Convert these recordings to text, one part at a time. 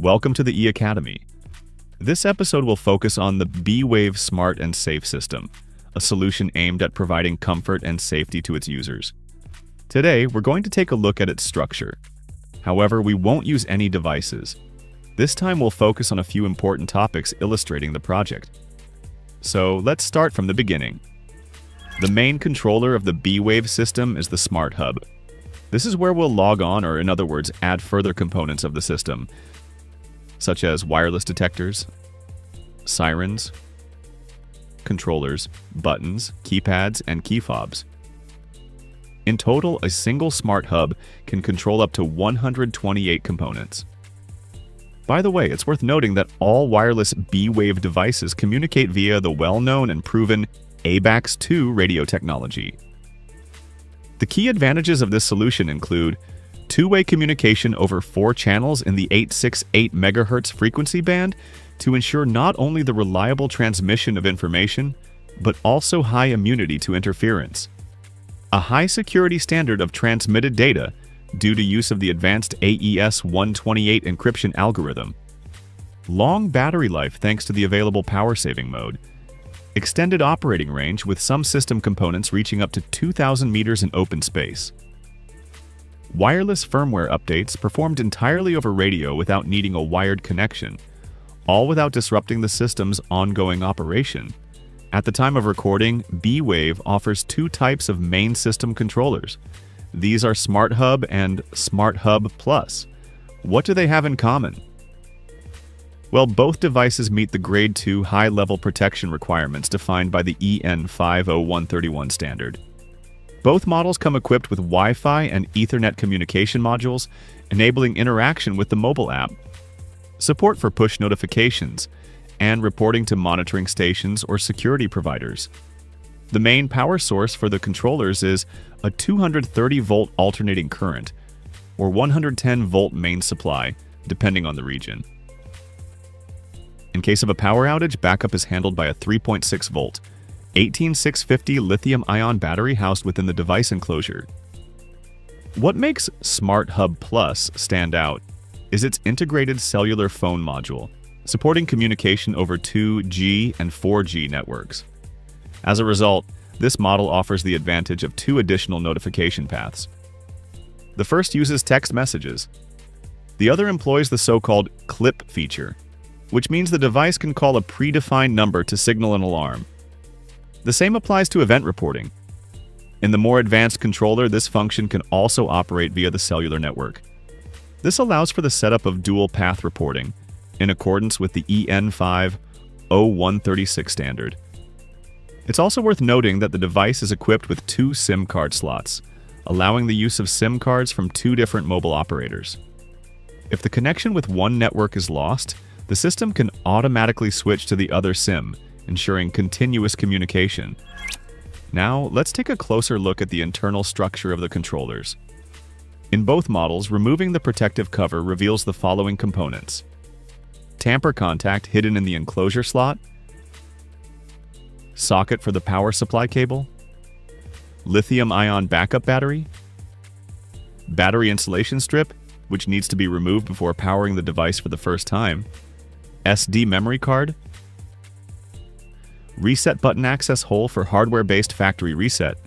Welcome to the E-Academy. This episode will focus on the BeWave Smart and Safe system, a solution aimed at providing comfort and safety to its users. Today, we're going to take a look at its structure. However, we won't use any devices. This time we'll focus on a few important topics illustrating the project. So let's start from the beginning. The main controller of the BeWave system is the Smart Hub. This is where we'll log on, or in other words, add further components of the system, such as wireless detectors, sirens, controllers, buttons, keypads, and key fobs. In total, a single Smart Hub can control up to 128 components. By the way, it's worth noting that all wireless BeWave devices communicate via the well-known and proven ABAX2 radio technology. The key advantages of this solution include two-way communication over 4 channels in the 868 MHz frequency band to ensure not only the reliable transmission of information, but also high immunity to interference. A high security standard of transmitted data due to use of the advanced AES-128 encryption algorithm. Long battery life thanks to the available power-saving mode. Extended operating range with some system components reaching up to 2,000 meters in open space. Wireless firmware updates performed entirely over radio without needing a wired connection, all without disrupting the system's ongoing operation. At the time of recording, BeWave offers 2 types of main system controllers. These are Smart Hub and Smart Hub Plus. What do they have in common? Well, both devices meet the Grade 2 high-level protection requirements defined by the EN 50131 standard. Both models come equipped with Wi-Fi and Ethernet communication modules, enabling interaction with the mobile app, support for push notifications, and reporting to monitoring stations or security providers. The main power source for the controllers is a 230-volt alternating current, or 110-volt main supply, depending on the region. In case of a power outage, backup is handled by a 3.6-volt, 18650 lithium-ion battery housed within the device enclosure. What makes Smart Hub Plus stand out is its integrated cellular phone module, supporting communication over 2G and 4G networks. As a result, this model offers the advantage of 2 additional notification paths. The first uses text messages. The other employs the so-called clip feature, which means the device can call a predefined number to signal an alarm. The same applies to event reporting. In the more advanced controller, this function can also operate via the cellular network. This allows for the setup of dual path reporting, in accordance with the EN 50136 standard. It's also worth noting that the device is equipped with 2 SIM card slots, allowing the use of SIM cards from 2 different mobile operators. If the connection with one network is lost, the system can automatically switch to the other SIM, ensuring continuous communication. Now, let's take a closer look at the internal structure of the controllers. In both models, removing the protective cover reveals the following components: tamper contact hidden in the enclosure slot, socket for the power supply cable, lithium-ion backup battery, battery insulation strip, which needs to be removed before powering the device for the first time, SD memory card, reset button access hole for hardware-based factory reset,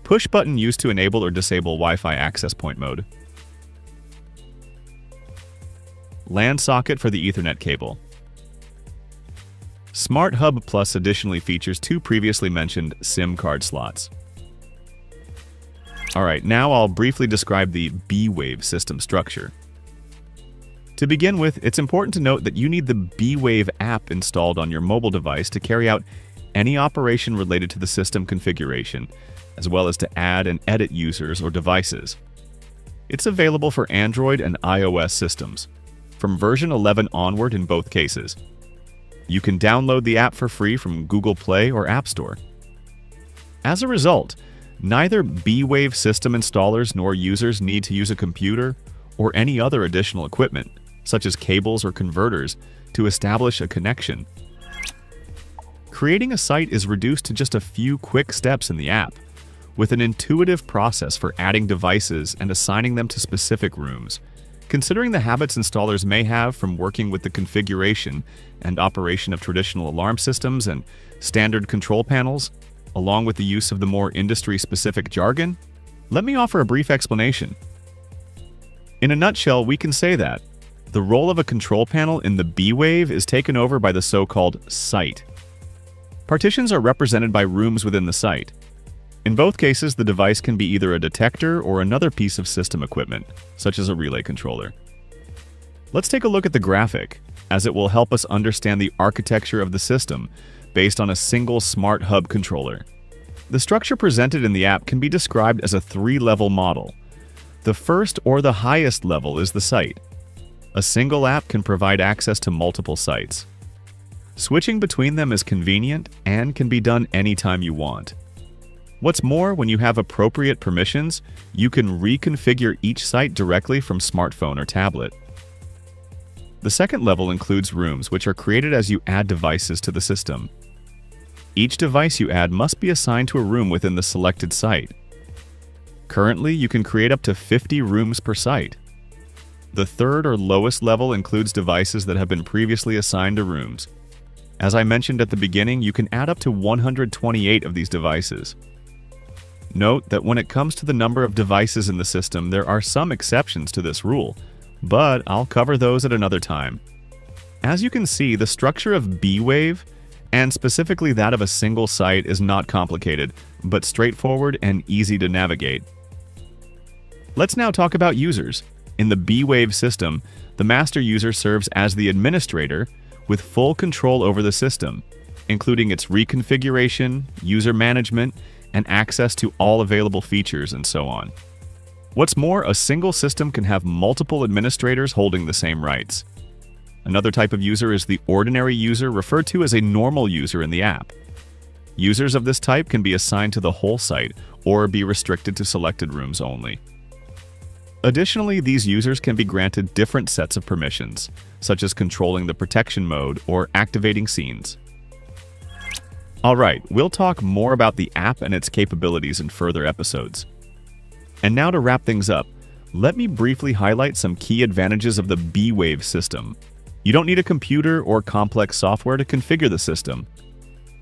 push button used to enable or disable Wi-Fi access point mode, LAN socket for the Ethernet cable. Smart Hub Plus additionally features 2 previously mentioned SIM card slots. Alright, now I'll briefly describe the BeWave system structure. To begin with, it's important to note that you need the BeWave app installed on your mobile device to carry out any operation related to the system configuration, as well as to add and edit users or devices. It's available for Android and iOS systems, from version 11 onward in both cases. You can download the app for free from Google Play or App Store. As a result, neither BeWave system installers nor users need to use a computer or any other additional equipment, such as cables or converters, to establish a connection. Creating a site is reduced to just a few quick steps in the app, with an intuitive process for adding devices and assigning them to specific rooms, Considering the habits installers may have from working with the configuration and operation of traditional alarm systems and standard control panels, along with the use of the more industry-specific jargon, let me offer a brief explanation. In a nutshell, we can say that the role of a control panel in the BeWave is taken over by the so-called site. Partitions are represented by rooms within the site. In both cases, the device can be either a detector or another piece of system equipment, such as a relay controller. Let's take a look at the graphic, as it will help us understand the architecture of the system based on a single smart hub controller. The structure presented in the app can be described as a three-level model. The first or the highest level is the site. A single app can provide access to multiple sites. Switching between them is convenient and can be done anytime you want. What's more, when you have appropriate permissions, you can reconfigure each site directly from smartphone or tablet. The second level includes rooms, which are created as you add devices to the system. Each device you add must be assigned to a room within the selected site. Currently, you can create up to 50 rooms per site. The third or lowest level includes devices that have been previously assigned to rooms. As I mentioned at the beginning, you can add up to 128 of these devices. Note that when it comes to the number of devices in the system, there are some exceptions to this rule, but I'll cover those at another time. As you can see, the structure of BeWave, and specifically that of a single site, is not complicated, but straightforward and easy to navigate. Let's now talk about users. In the BeWave system, the master user serves as the administrator with full control over the system, including its reconfiguration, user management, and access to all available features and so on. What's more, a single system can have multiple administrators holding the same rights. Another type of user is the ordinary user, referred to as a normal user in the app. Users of this type can be assigned to the whole site or be restricted to selected rooms only. Additionally, these users can be granted different sets of permissions, such as controlling the protection mode or activating scenes. Alright, we'll talk more about the app and its capabilities in further episodes. And now to wrap things up, let me briefly highlight some key advantages of the BeWave system. You don't need a computer or complex software to configure the system.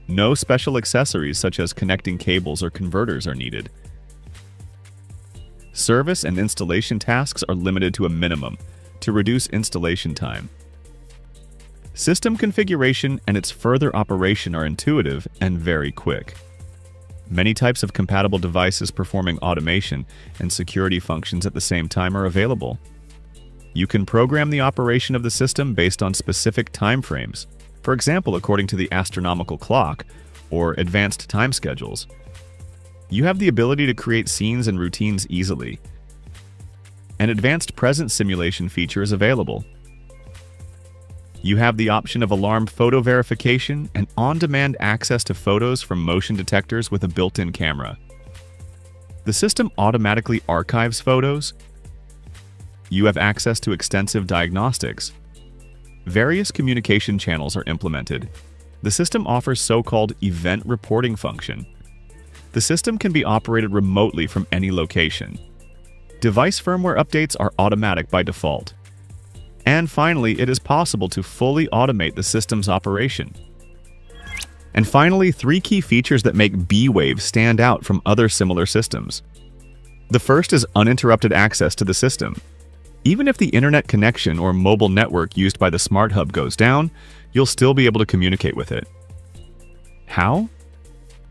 No special accessories such as connecting cables or converters are needed. Service and installation tasks are limited to a minimum to reduce installation time. System configuration and its further operation are intuitive and very quick. Many types of compatible devices performing automation and security functions at the same time are available. You can program the operation of the system based on specific time frames, for example, according to the astronomical clock or advanced time schedules. You have the ability to create scenes and routines easily. An advanced presence simulation feature is available. You have the option of alarm photo verification and on-demand access to photos from motion detectors with a built-in camera. The system automatically archives photos. You have access to extensive diagnostics. Various communication channels are implemented. The system offers so-called event reporting function. The system can be operated remotely from any location. Device firmware updates are automatic by default. And finally, it is possible to fully automate the system's operation. And finally, 3 key features that make BeWave stand out from other similar systems. The first is uninterrupted access to the system. Even if the internet connection or mobile network used by the Smart Hub goes down, you'll still be able to communicate with it. How?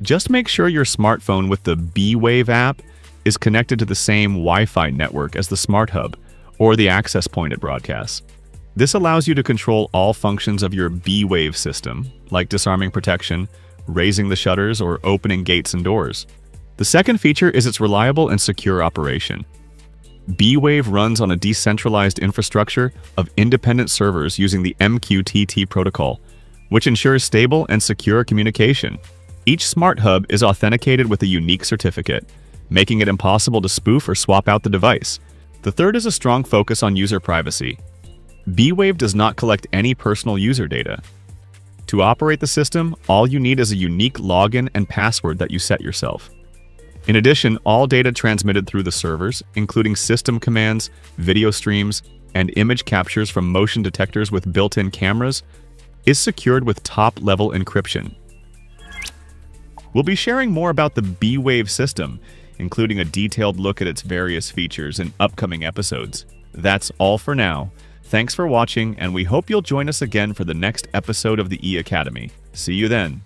Just make sure your smartphone with the BeWave app is connected to the same Wi-Fi network as the Smart Hub or the access point it broadcasts. This allows you to control all functions of your BeWave system, like disarming protection, raising the shutters, or opening gates and doors. The second feature is its reliable and secure operation. BeWave runs on a decentralized infrastructure of independent servers using the MQTT protocol, which ensures stable and secure communication. Each Smart Hub is authenticated with a unique certificate, making it impossible to spoof or swap out the device. The third is a strong focus on user privacy. BeWave does not collect any personal user data. To operate the system, all you need is a unique login and password that you set yourself. In addition, all data transmitted through the servers, including system commands, video streams, and image captures from motion detectors with built-in cameras is secured with top-level encryption. We'll be sharing more about the BeWave system, including a detailed look at its various features in upcoming episodes. That's all for now. Thanks for watching, and we hope you'll join us again for the next episode of the E Academy. See you then.